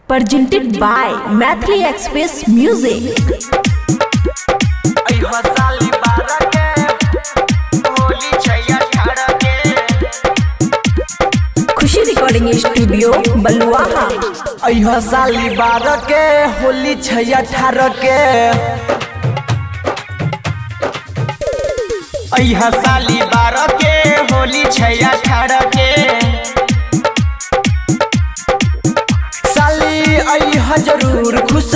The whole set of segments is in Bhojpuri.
presented by Mathli Express Music। Khushi recording studio Baluaha. अइहा साली 12 के होली 6/18 के। अइहा साली 12 के होली 6/18 के। साली अइहा जरूर खुश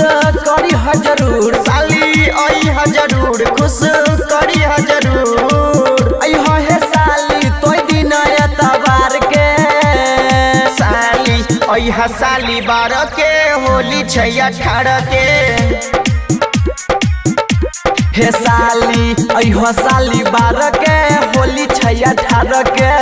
करी जरूर। साली अइहा जरूर खुश करी जरूर। अइहा है साली तो दिन एतबार के। साली अइहा साली 12 के होली 6/18 के। हे साली अइहा साली 12 के होली 6/18 के।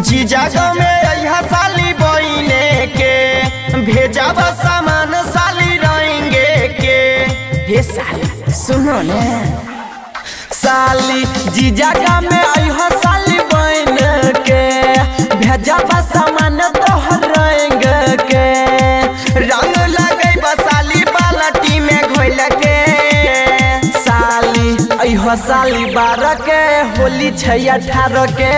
जीजा गाँव में अइहा साली बहिने के। भेजा सामान साली रहेंगे के। हे साली सुनो ने। साली जीजा गाँव में अइहा साली बहन के। भेजा सामान तोहर रहेंगे के। रंग लगे बसाली बाल्टी में घोल के। साली अइहा साली 12 के होली 6/18 के।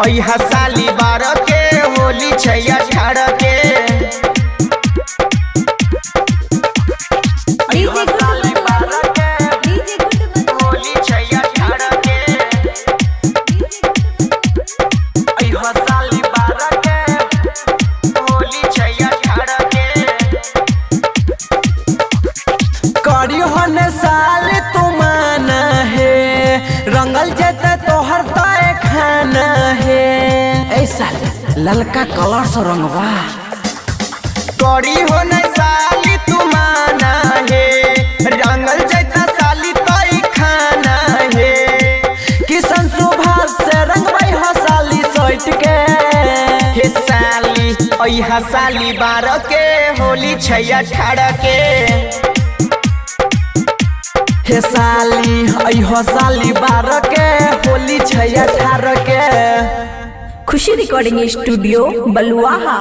अइहा साली 12 के होली 6/18 के। अइहा साली 12 के होली 6/18 के। अइहा साली 12 के होली 6/18 के। करी होने साल तुमान है। रंगल जैते तोहर तय खाना है। ऐसा ललका कलर से रंगवा। करी होने साली तुमाना है। रंगल जैता साली तई खाना है। किशन सुभाष से रंगवाई हो साली सोट के। हे साली अइहा साली 12 के होली 6/18 के। हे साली अइहा साली 12 के होली 6/18 के। खुशी रिकॉर्डिंग स्टूडियो बलुआहा।